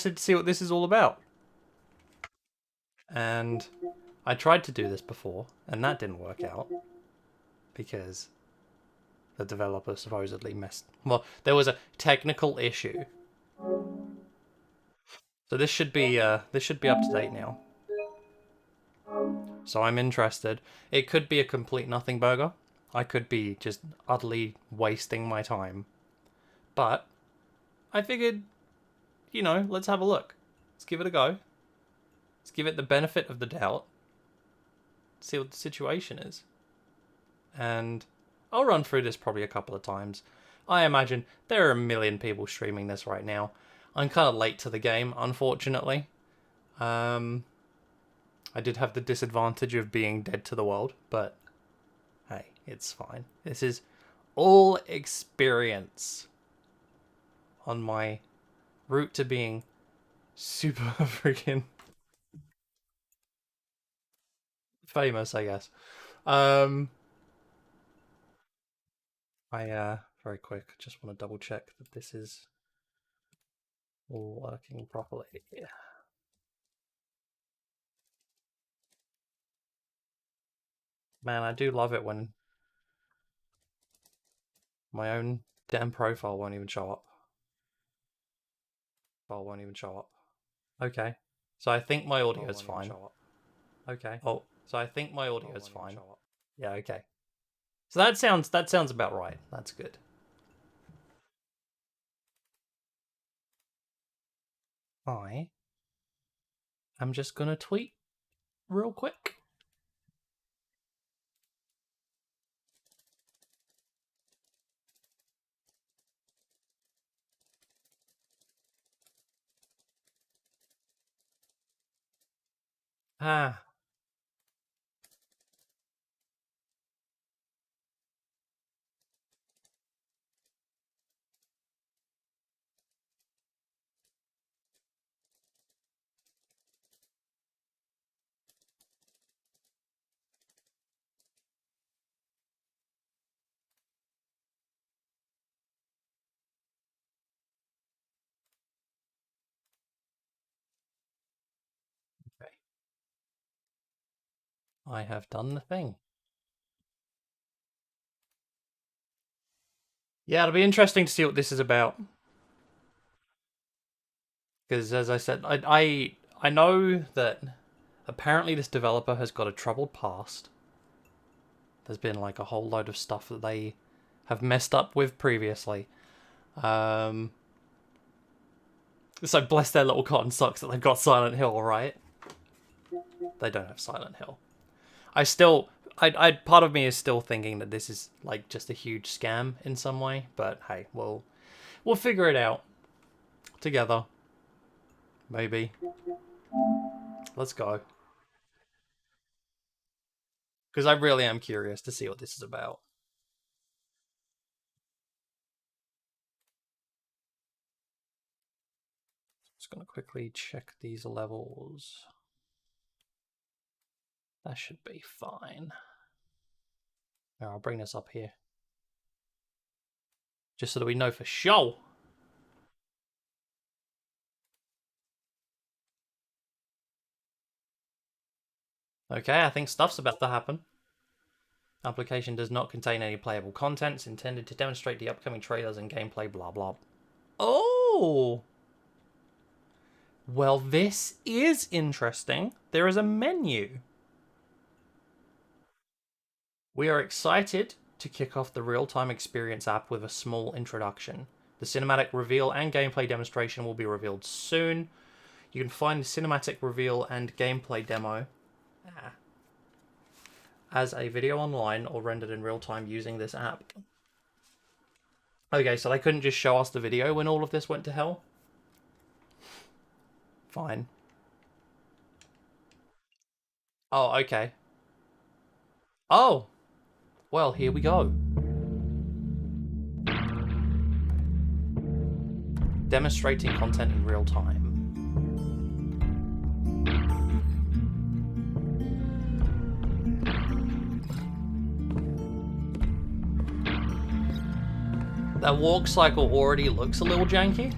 to see what this is all about. And I tried to do this before, and that didn't work out because the developer supposedly messed. Well, there was a technical issue. So this should be up to date now. So I'm interested. It could be a complete nothing burger. I could be just utterly wasting my time. But I figured, you know, let's have a look. Let's give it a go. Let's give it the benefit of the doubt. See what the situation is. And I'll run through this probably a couple of times. I imagine there are a million people streaming this right now. I'm kind of late to the game, unfortunately. I did have the disadvantage of being dead to the world, but hey, it's fine. This is all experience on my route to being super freaking famous, I guess. Very quick, just want to double check that this is all working properly. Yeah. Man, I do love it when my own damn profile won't even show up. Okay. So I think my audio is fine. Okay. Oh, so I think my audio is fine. Yeah, okay. So that sounds about right. That's good. I'm just gonna tweet real quick. Ah. Okay. I have done the thing. Yeah, it'll be interesting to see what this is about. Because as I said, I know that apparently this developer has got a troubled past. There's been like a whole load of stuff that they have messed up with previously. So bless their little cotton socks that they've got Silent Hill, right? They don't have Silent Hill. Part of me is still thinking that this is like just a huge scam in some way, but hey, we'll figure it out together. Maybe. Let's go. Because I really am curious to see what this is about. Just gonna quickly check these levels. That should be fine. Now I'll bring this up here. Just so that we know for sure. Okay, I think stuff's about to happen. Application does not contain any playable contents intended to demonstrate the upcoming trailers and gameplay, blah blah. Oh! Well, this is interesting. There is a menu. We are excited to kick off the real-time experience app with a small introduction. The cinematic reveal and gameplay demonstration will be revealed soon. You can find the cinematic reveal and gameplay demo as a video online or rendered in real time using this app. Okay, so they couldn't just show us the video when all of this went to hell? Fine. Oh, okay. Oh! Well, here we go. Demonstrating content in real time. That walk cycle already looks a little janky.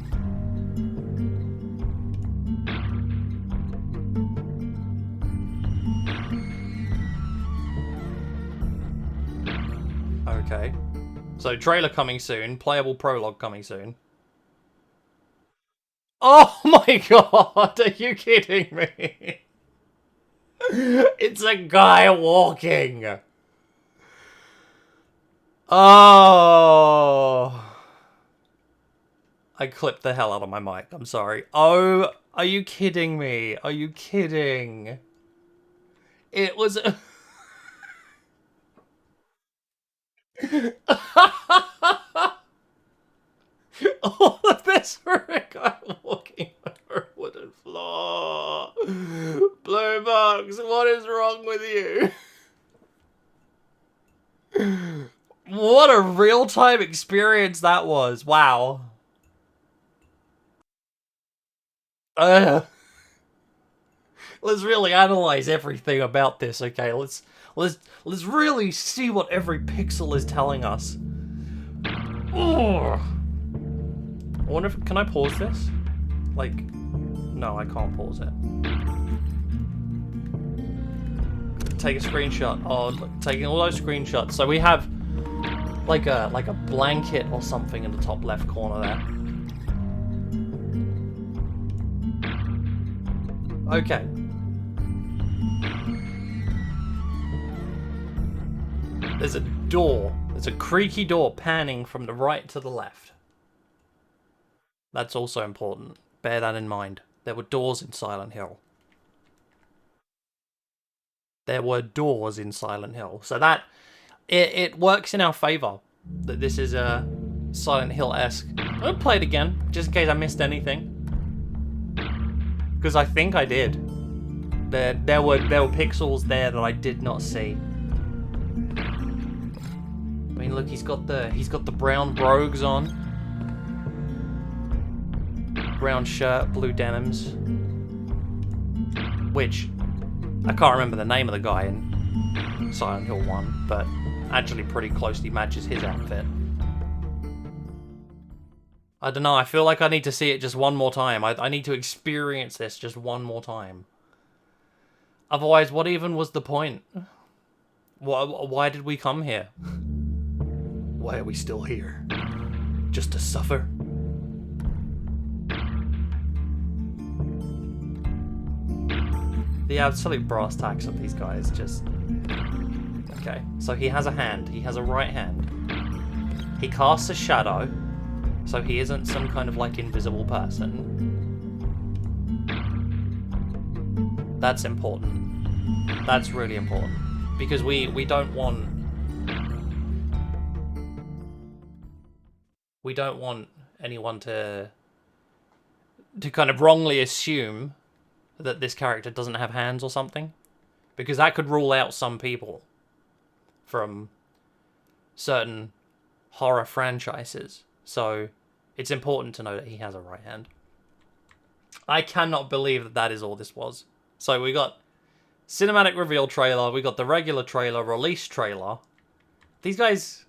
Okay. So, trailer coming soon. Playable prologue coming soon. Oh my god! Are you kidding me? It's a guy walking! Oh... I clipped the hell out of my mic. I'm sorry. Oh, are you kidding me? Are you kidding? It was... All of this for a guy walking over a wooden floor. Blue Box, what is wrong with you? What a real-time experience that was. Wow. Let's really analyze everything about this, okay? Let's really see what every pixel is telling us. Ugh. I wonder if... Can I pause this? Like... No, I can't pause it. Take a screenshot. Oh, look, taking all those screenshots. So we have... like a blanket or something in the top left corner there. Okay. There's a door. There's a creaky door panning from the right to the left. That's also important. Bear that in mind. There were doors in Silent Hill. There were doors in Silent Hill. So that... It works in our favour. That this is a Silent Hill-esque. I'm going to play it again, just in case I missed anything. Because I think I did. There were pixels there that I did not see. I mean, look, he's got the brown brogues on, brown shirt, blue denims, which I can't remember the name of the guy in Silent Hill 1, but actually pretty closely matches his outfit. I don't know, I feel like I need to see it just one more time. I need to experience this just one more time. Otherwise, what even was the point? Why did we come here? Why are we still here? Just to suffer? The absolute brass tacks of these guys just... Okay, so he has a hand. He has a right hand. He casts a shadow. So he isn't some kind of, like, invisible person. That's important. That's really important. Because we don't want... We don't want anyone to kind of wrongly assume that this character doesn't have hands or something. Because that could rule out some people from certain horror franchises. So, it's important to know that he has a right hand. I cannot believe that that is all this was. So, we got cinematic reveal trailer, we got the regular trailer, release trailer. These guys...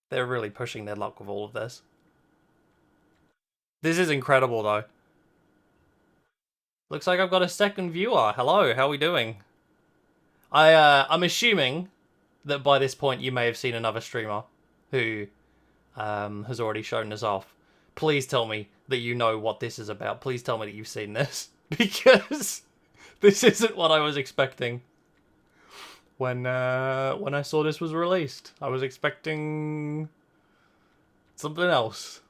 They're really pushing their luck with all of this. This is incredible, though. Looks like I've got a second viewer. Hello, how are we doing? I'm assuming that by this point you may have seen another streamer who has already shown this off. Please tell me that you know what this is about. Please tell me that you've seen this. Because this isn't what I was expecting when I saw this was released. I was expecting something else.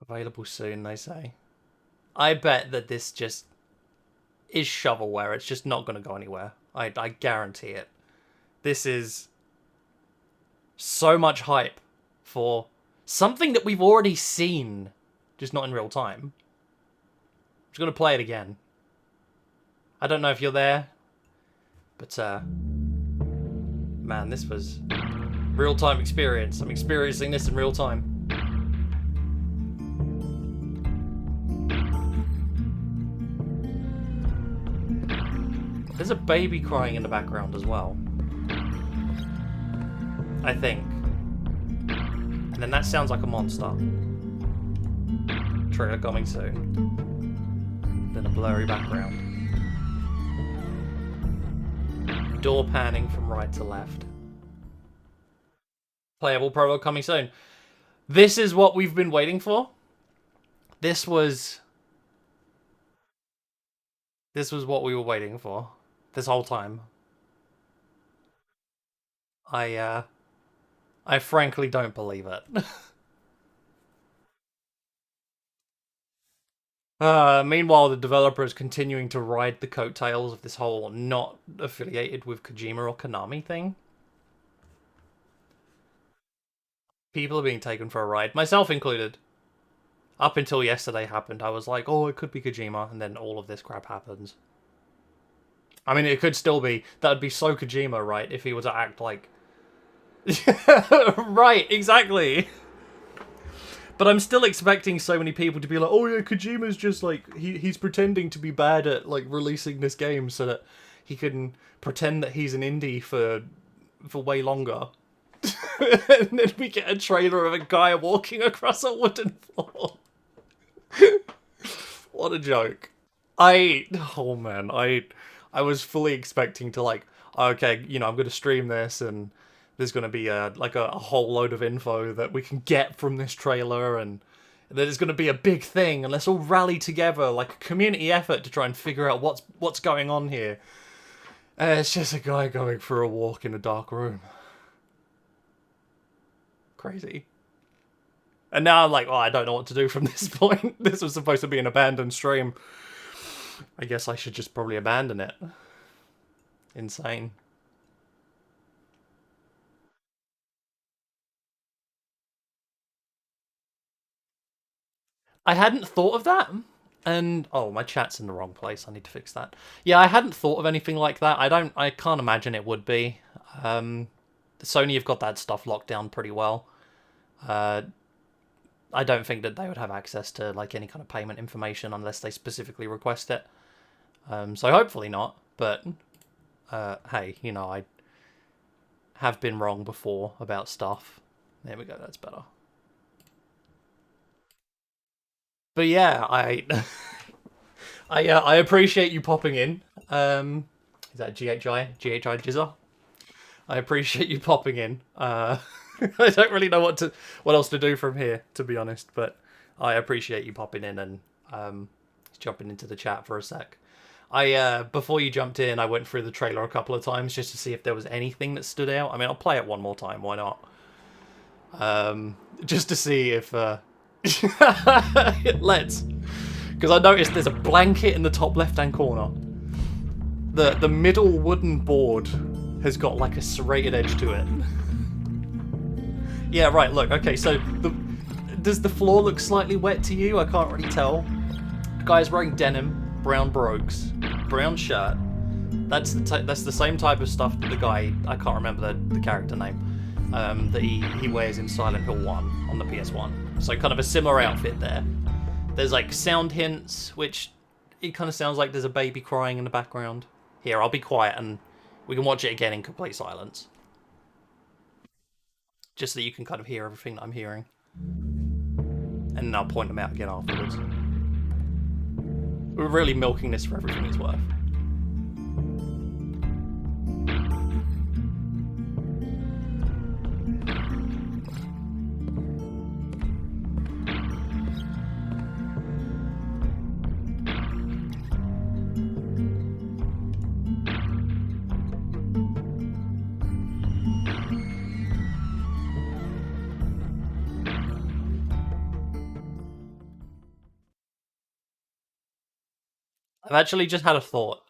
Available soon, they say. I bet that this just is shovelware. It's just not going to go anywhere. I guarantee it. This is so much hype for something that we've already seen, just not in real time. I'm just going to play it again. I don't know if you're there, but man, this was real-time experience. I'm experiencing this in real time. There's a baby crying in the background as well. I think. And then that sounds like a monster. Trailer coming soon. Then a blurry background. Door panning from right to left. Playable prologue coming soon. This is what we've been waiting for. This was what we were waiting for this whole time. I frankly don't believe it. Meanwhile, the developer is continuing to ride the coattails of this whole not affiliated with Kojima or Konami thing. People are being taken for a ride, myself included. Up until yesterday happened, I was like, oh, it could be Kojima, and then all of this crap happens. I mean, it could still be. That would be so Kojima, right? If he were to act like... Right, exactly. But I'm still expecting so many people to be like, oh yeah, Kojima's just like, he's pretending to be bad at like releasing this game so that he can pretend that he's an indie for way longer. And then we get a trailer of a guy walking across a wooden floor. What a joke. Oh man, I was fully expecting to like, okay, you know, I'm going to stream this and there's going to be a whole load of info that we can get from this trailer, and there's going to be a big thing, and let's all rally together like a community effort to try and figure out what's going on here. It's just a guy going for a walk in a dark room. Crazy. And now I'm like, oh, I don't know what to do from this point. This was supposed to be an abandoned stream. I guess I should just probably abandon it. Insane. I hadn't thought of that. And oh, my chat's in the wrong place. I need to fix that. Yeah, I hadn't thought of anything like that. I can't imagine it would be. Sony have got that stuff locked down pretty well. I don't think that they would have access to like any kind of payment information unless they specifically request it. So hopefully not. But hey, you know, I have been wrong before about stuff. There we go. That's better. But yeah, I appreciate you popping in. Is that GHI Jizza? I appreciate you popping in. I don't really know what else to do from here, to be honest. But I appreciate you popping in and jumping into the chat for a sec. Before you jumped in, I went through the trailer a couple of times just to see if there was anything that stood out. I mean, I'll play it one more time. Why not? Just to see if let's, because I noticed there's a blanket in the top left-hand corner. The middle wooden board has got like a serrated edge to it. Yeah, right. Look, okay. So does the floor look slightly wet to you? I can't really tell. The guy's wearing denim, brown brogues, brown shirt. That's the same type of stuff that the guy, I can't remember the character name, that he wears in Silent Hill 1 on the PS1. So kind of a similar outfit there. There's like sound hints, which it kind of sounds like there's a baby crying in the background. Here, I'll be quiet and we can watch it again in complete silence. Just so that you can kind of hear everything that I'm hearing. And then I'll point them out again afterwards. We're really milking this for everything it's worth. I've actually just had a thought.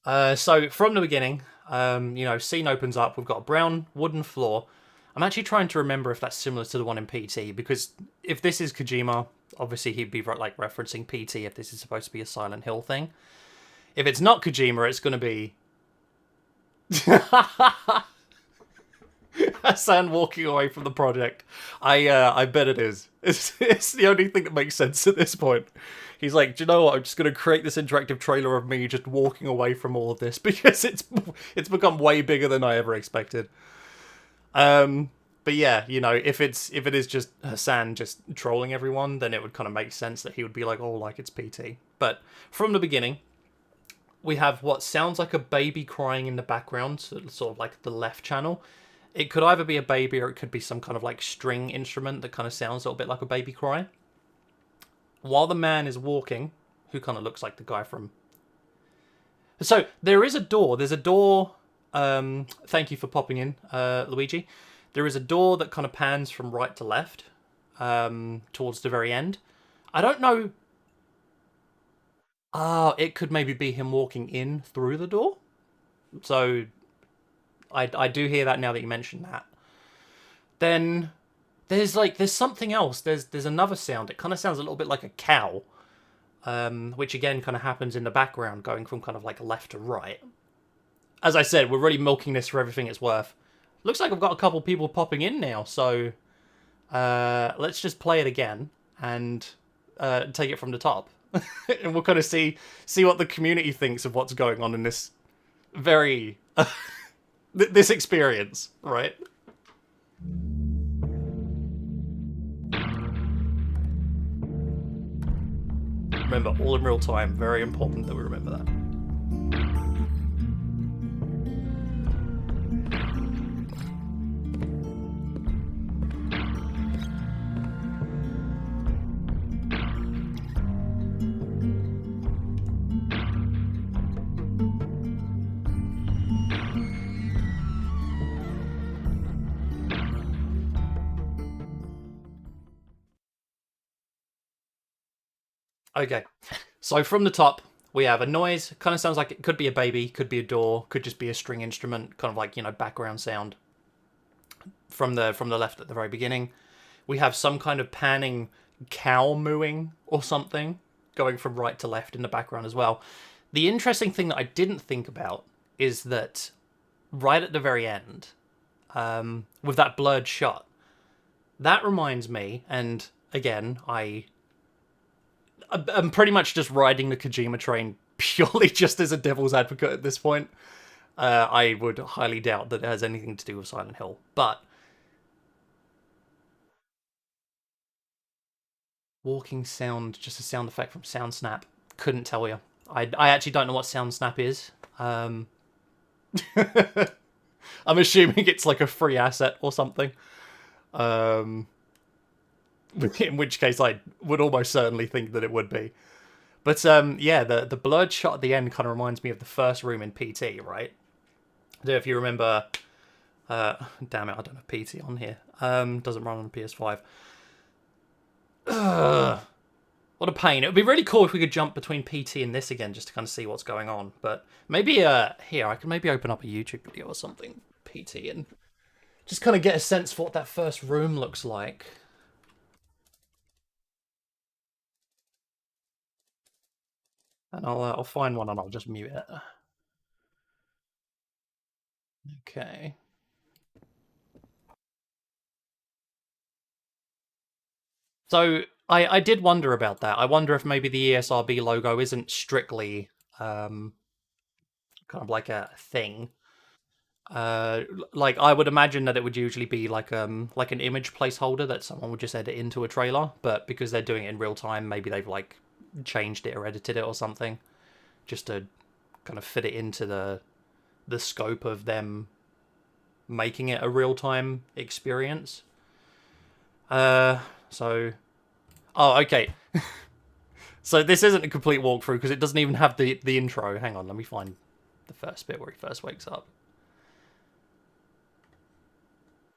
So from the beginning, you know, scene opens up. We've got a brown wooden floor. I'm actually trying to remember if that's similar to the one in PT, because if this is Kojima, obviously he'd be like referencing PT if this is supposed to be a Silent Hill thing. If it's not Kojima, it's going to be Hassan walking away from the project. I bet it is. It's the only thing that makes sense at this point. He's like, do you know what? I'm just going to create this interactive trailer of me just walking away from all of this because it's become way bigger than I ever expected. But yeah, you know, if it is just Hassan just trolling everyone, then it would kind of make sense that he would be like, oh, like it's PT. But from the beginning, we have what sounds like a baby crying in the background, so sort of like the left channel. It could either be a baby or it could be some kind of like string instrument that kind of sounds a little bit like a baby cry. While the man is walking, who kind of looks like the guy from... So there is a door. There's a door. Thank you for popping in, Luigi. There is a door that kind of pans from right to left towards the very end. I don't know. It could maybe be him walking in through the door. So I do hear that now that you mention that. Then there's something else. There's another sound. It kind of sounds a little bit like a cow, which again kind of happens in the background, going from kind of like left to right. As I said, we're really milking this for everything it's worth. Looks like I've got a couple people popping in now, so let's just play it again and take it from the top. And we'll kind of see what the community thinks of what's going on in this very... this experience, right? Remember, all in real time. Very important that we remember that. Okay, so from the top, we have a noise. Kind of sounds like it could be a baby, could be a door, could just be a string instrument, kind of like, background sound. From the left at the very beginning, we have some kind of panning cow mooing or something going from right to left in the background as well. The interesting thing that I didn't think about is that right at the very end, with that blurred shot, that reminds me, and again, I'm pretty much just riding the Kojima train purely just as a devil's advocate at this point. I would highly doubt that it has anything to do with Silent Hill, but walking sound, just a sound effect from Sound Snap. Couldn't tell you. I actually don't know what Sound Snap is. I'm assuming it's like a free asset or something. In which case I would almost certainly think that it would be. But yeah, the blurred shot at the end kind of reminds me of the first room in PT, right? I don't know if you remember... damn it, I don't have PT on here. Doesn't run on PS5. Ugh. What a pain. It would be really cool if we could jump between PT and this again, just to kind of see what's going on. But maybe, here, I can maybe open up a YouTube video or something, PT, and just kind of get a sense for what that first room looks like. And I'll find one and I'll just mute it. Okay. So I did wonder about that. I wonder if maybe the ESRB logo isn't strictly kind of like a thing. Like I would imagine that it would usually be like an image placeholder that someone would just edit into a trailer, but because they're doing it in real time, maybe they've like changed it or edited it or something, just to kind of fit it into the scope of them making it a real time experience. So, oh, okay. So this isn't a complete walkthrough because it doesn't even have the intro. Hang on, let me find the first bit where he first wakes up.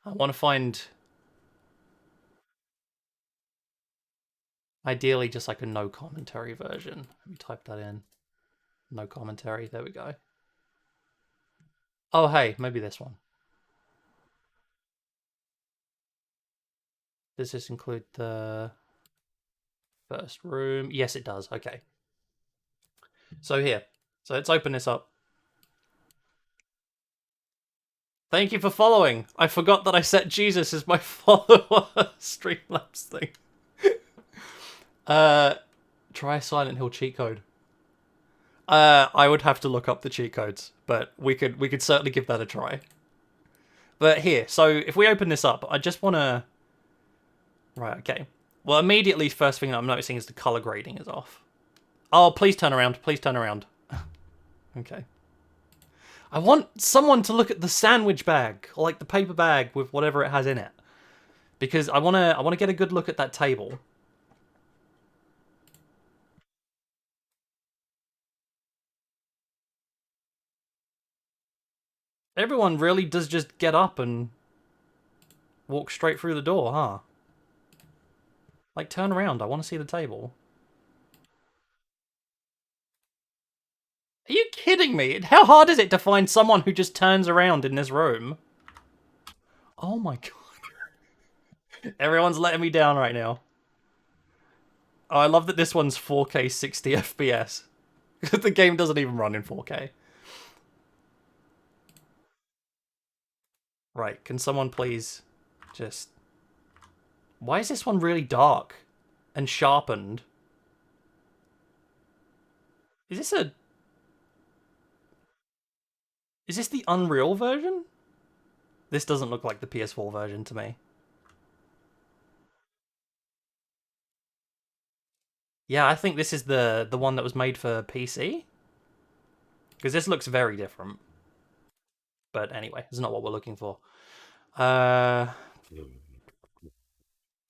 I want to find, ideally, just like a no commentary version. Let me type that in. No commentary. There we go. Oh, hey, maybe this one. Does this include the first room? Yes, it does. Okay. So here. So let's open this up. Thank you for following. I forgot that I set Jesus as my follower Streamlabs thing. Try Silent Hill cheat code. I would have to look up the cheat codes, but we could certainly give that a try. But here, so if we open this up, I just want to... Right, okay. Well, immediately, first thing that I'm noticing is the color grading is off. Oh, please turn around. Please turn around. Okay. I want someone to look at the sandwich bag, or like the paper bag with whatever it has in it. Because I wanna get a good look at that table. Everyone really does just get up and walk straight through the door, huh? Like, turn around, I want to see the table. Are you kidding me? How hard is it to find someone who just turns around in this room? Oh my god. Everyone's letting me down right now. Oh, I love that this one's 4K 60 FPS. The game doesn't even run in 4K. Right, can someone please just... Why is this one really dark and sharpened? Is this a... Is this the Unreal version? This doesn't look like the PS4 version to me. Yeah, I think this is the one that was made for PC. Because this looks very different. But anyway, it's not what we're looking for. Uh...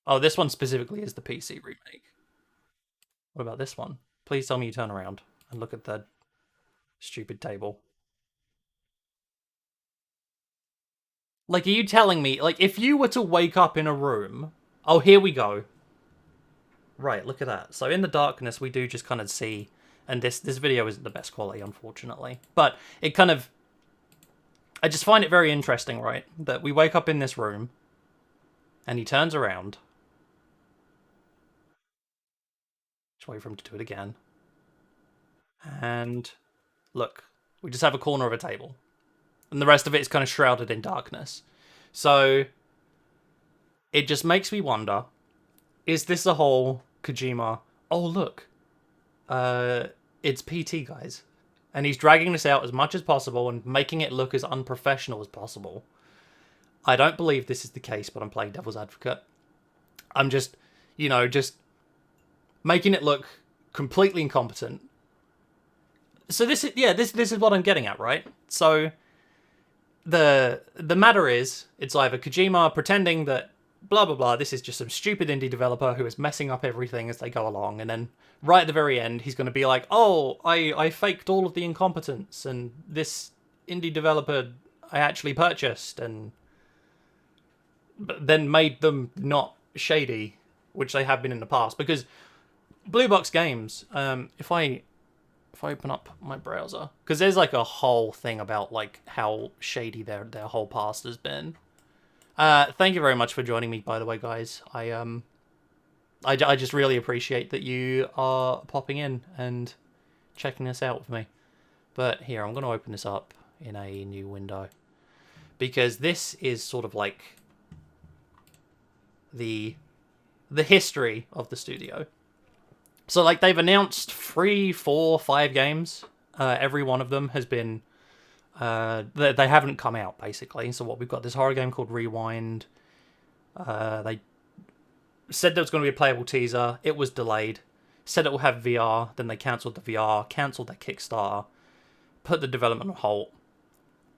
Oh, this one specifically is the PC remake. What about this one? Please tell me you turn around and look at the stupid table. Like, are you telling me, like, if you were to wake up in a room... Oh, here we go. Right, look at that. So in the darkness, we do just kind of see... And this video isn't the best quality, unfortunately. But it kind of... I just find it very interesting, right? That we wake up in this room, and he turns around. Just wait for him to do it again. And look, we just have a corner of a table. And the rest of it is kind of shrouded in darkness. So it just makes me wonder, is this a whole Kojima, oh look, it's PT, guys. And he's dragging this out as much as possible and making it look as unprofessional as possible. I don't believe this is the case, but I'm playing devil's advocate. I'm just, just making it look completely incompetent. So this is what I'm getting at, right? So the matter is, it's either Kojima pretending that blah blah blah, this is just some stupid indie developer who is messing up everything as they go along, and then right at the very end he's going to be like, oh, I faked all of the incompetence, and this indie developer I actually purchased and then made them not shady, which they have been in the past. Because Blue Box Games, if I open up my browser, because there's like a whole thing about like how shady their whole past has been. Thank you very much for joining me, by the way, guys. I just really appreciate that you are popping in and checking this out with me. But here, I'm going to open this up in a new window, because this is sort of like the history of the studio. So, like, they've announced 3, 4, 5 games. Every one of them has been... they haven't come out, basically. So what we've got, this horror game called Rewind. They said there was going to be a playable teaser. It was delayed. Said it will have VR. Then they cancelled the VR. Cancelled their Kickstarter. Put the development on hold.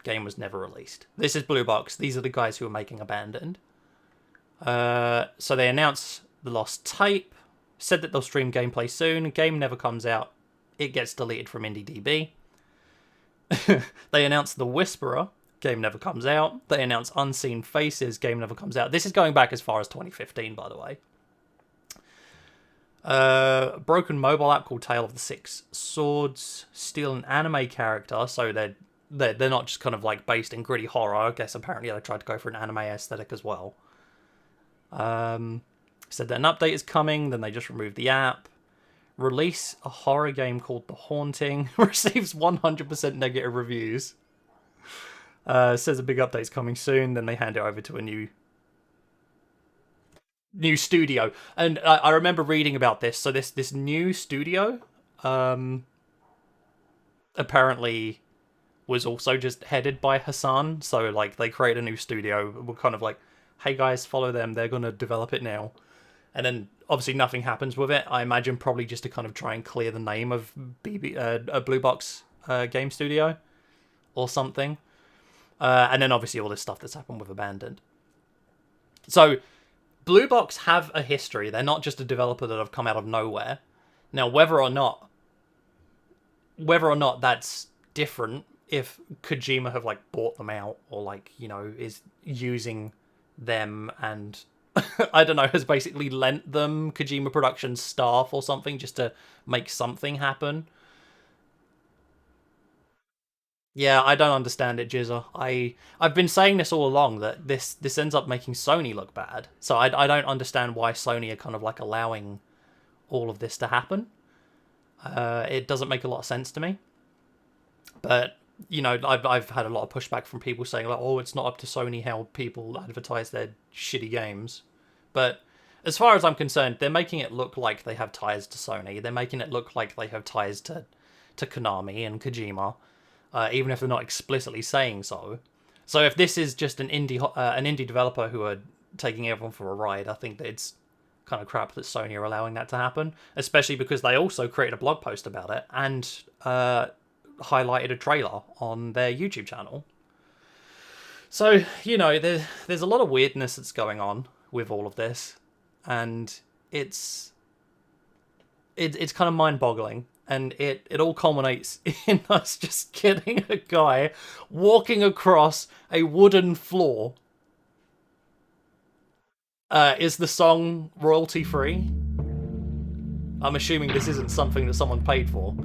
Game was never released. This is Blue Box. These are the guys who are making Abandoned. So they announced the Lost Tape. Said that they'll stream gameplay soon. Game never comes out. It gets deleted from IndieDB. They announced The Whisperer. Game never comes out. They announced Unseen Faces. Game never comes out. This is going back as far as 2015, by the way. Broken mobile app called Tale of the Six Swords. Steal an anime character. So they're not just kind of like based in gritty horror. I guess apparently they tried to go for an anime aesthetic as well. Said that an update is coming, then they just removed the app. Release a horror game called The Haunting. Receives 100% negative reviews. Says a big update's coming soon, then they hand it over to a new studio. And I remember reading about this. So this new studio apparently was also just headed by Hassan. So like they create a new studio. We're kind of like, hey guys, follow them. They're going to develop it now. And then, obviously, nothing happens with it. I imagine probably just to kind of try and clear the name of Blue Box game studio or something. And then obviously all this stuff that's happened with Abandoned. So Blue Box have a history. They're not just a developer that have come out of nowhere. Now, whether or not that's different, if Kojima have like bought them out or like is using them and I don't know, has basically lent them Kojima Productions staff or something just to make something happen. Yeah, I don't understand it, Jizza. I've been saying this all along that this ends up making Sony look bad. So I don't understand why Sony are kind of like allowing all of this to happen. It doesn't make a lot of sense to me. But I've had a lot of pushback from people saying like, oh, it's not up to Sony how people advertise their shitty games. But as far as I'm concerned, they're making it look like they have ties to Sony. They're making it look like they have ties to Konami and Kojima, even if they're not explicitly saying so. So if this is just an indie developer who are taking everyone for a ride, I think that it's kind of crap that Sony are allowing that to happen, especially because they also created a blog post about it and highlighted a trailer on their YouTube channel. So, there's a lot of weirdness that's going on with all of this, and it's kind of mind-boggling, and it all culminates in us just getting a guy walking across a wooden floor. Is the song royalty-free? I'm assuming this isn't something that someone paid for.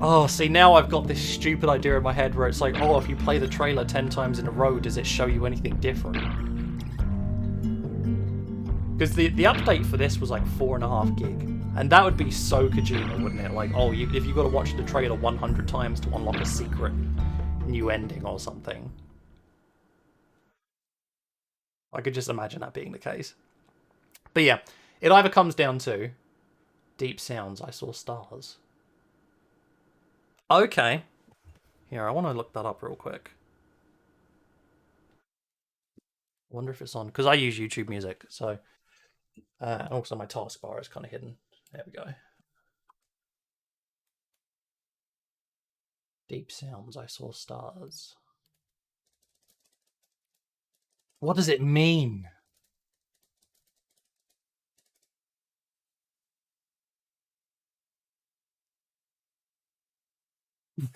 Oh, see, now I've got this stupid idea in my head where it's like, oh, if you play the trailer 10 times in a row, does it show you anything different? Because the update for this was like 4.5 gig. And that would be so Kojima, wouldn't it? Like, oh, if you've got to watch the trailer 100 times to unlock a secret new ending or something. I could just imagine that being the case. But yeah, it either comes down to deep sounds, I saw stars. Okay. Here, I want to look that up real quick. I wonder if it's on, because I use YouTube Music, so... also my taskbar is kind of hidden. There we go. Deep sounds, I saw stars. What does it mean?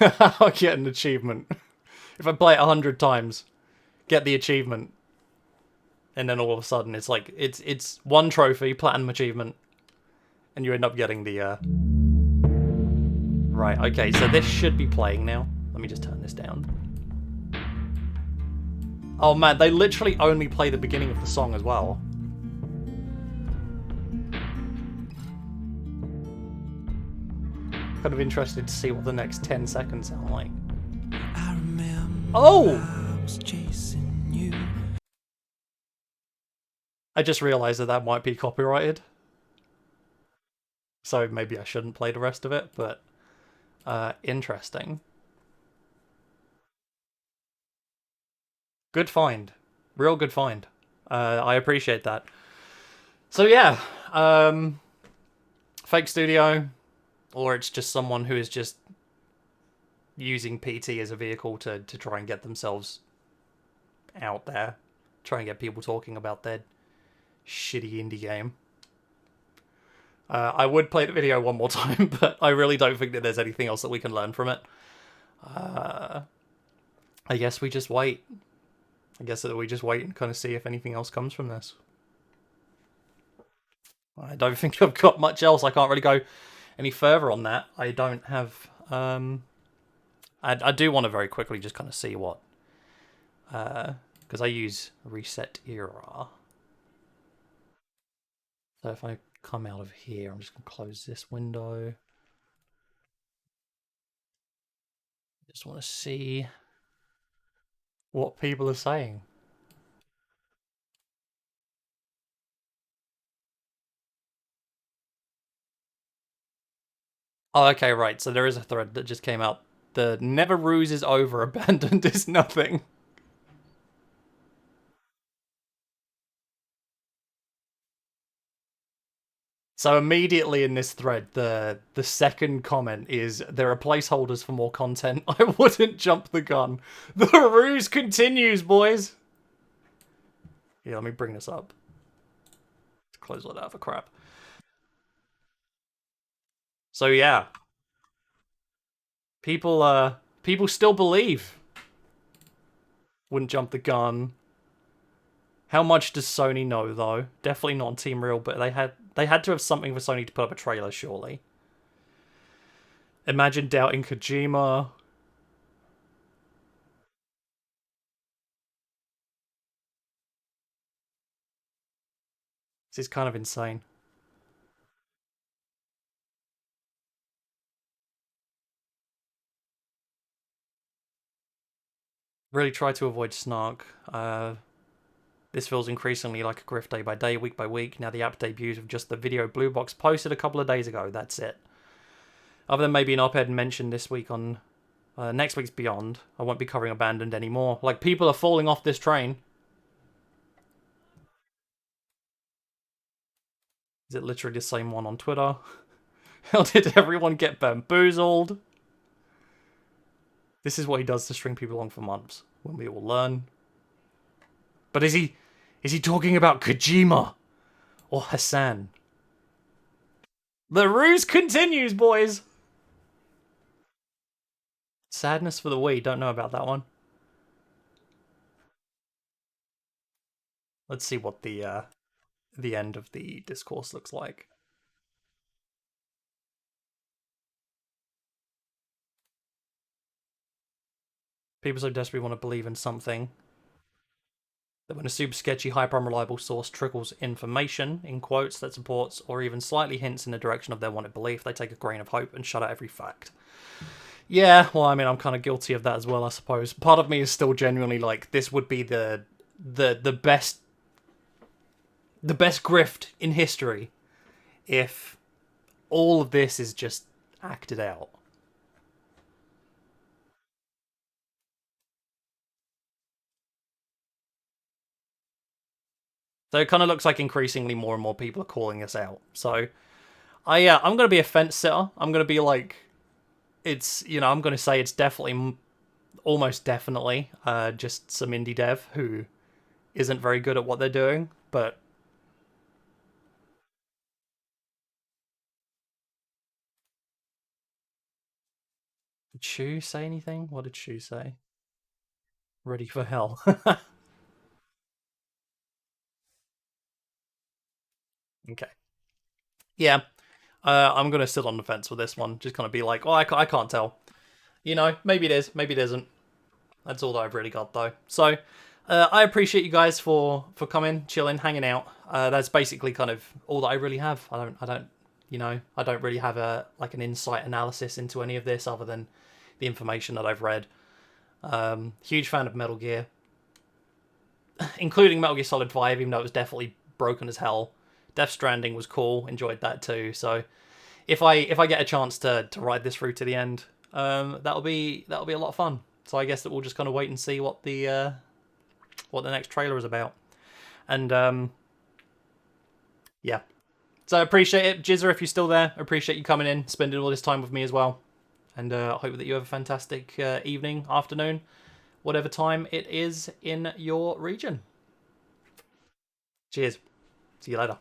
I'll get an achievement. If I play it 100 times, get the achievement. And then all of a sudden it's like, it's one trophy, platinum achievement, and you end up getting the, Right, okay, so this should be playing now. Let me just turn this down. Oh man, they literally only play the beginning of the song as well. Kind of interested to see what the next 10 seconds sound like. I remember I was chasing you. I just realised that might be copyrighted. So maybe I shouldn't play the rest of it, but interesting. Good find. Real good find. I appreciate that. So yeah, fake studio, or it's just someone who is just using PT as a vehicle to try and get themselves out there, try and get people talking about their shitty indie game. I would play the video one more time, but I really don't think that there's anything else that we can learn from it. I guess we just wait. I guess that we just wait and kind of see if anything else comes from this. I don't think I've got much else. I can't really go any further on that. I don't have... I do want to very quickly just kind of see what... Because I use Reset Era. So if I come out of here, I'm just going to close this window. Just want to see what people are saying. Oh, okay, right. So there is a thread that just came out. The never ruse is over, abandoned is nothing. So immediately in this thread, the second comment is there are placeholders for more content. I wouldn't jump the gun. The ruse continues, boys. Yeah, let me bring this up. Let's close all that for crap. So yeah, people still believe. Wouldn't jump the gun. How much does Sony know though? Definitely not on Team Real, but they had to have something for Sony to put up a trailer, surely. Imagine doubting Kojima. This is kind of insane. Really try to avoid snark. This feels increasingly like a grift day by day, week by week. Now the app debuts with just the video blue box posted a couple of days ago. That's it. Other than maybe an op-ed mentioned this week on next week's Beyond, I won't be covering Abandoned anymore. Like, people are falling off this train. Is it literally the same one on Twitter? How did everyone get bamboozled? This is what he does to string people along for months, when we all learn. But is he talking about Kojima or Hassan? The ruse continues, boys. Sadness for the Wii. Don't know about that one. Let's see what the end of the discourse looks like. People so desperately want to believe in something that when a super sketchy, hyper unreliable source trickles information, in quotes, that supports or even slightly hints in the direction of their wanted belief, they take a grain of hope and shut out every fact. Yeah, well, I mean, I'm kind of guilty of that as well, I suppose. Part of me is still genuinely like, this would be the best grift in history if all of this is just acted out. So it kind of looks like increasingly more and more people are calling us out. So I'm gonna be a fence sitter. I'm gonna be like, I'm gonna say it's definitely, almost definitely, just some indie dev who isn't very good at what they're doing. But did Shu say anything? What did Shu say? Ready for hell. Okay. Yeah. I'm gonna sit on the fence with this one. Just kind of be like, oh, I can't tell. Maybe it is, maybe it isn't. That's all that I've really got though. So I appreciate you guys for coming, chilling, hanging out. That's basically kind of all that I really have. I don't really have an insight analysis into any of this other than the information that I've read. Huge fan of Metal Gear, including Metal Gear Solid 5, even though it was definitely broken as hell. Death Stranding was cool, enjoyed that too. So if I get a chance to ride this through to the end, that'll be a lot of fun. So I guess that we'll just kind of wait and see what the next trailer is about. And yeah, so I appreciate it, Jizzer. If you're still there, I appreciate you coming in, spending all this time with me as well. And I hope that you have a fantastic evening, afternoon, whatever time it is in your region. Cheers. See you later.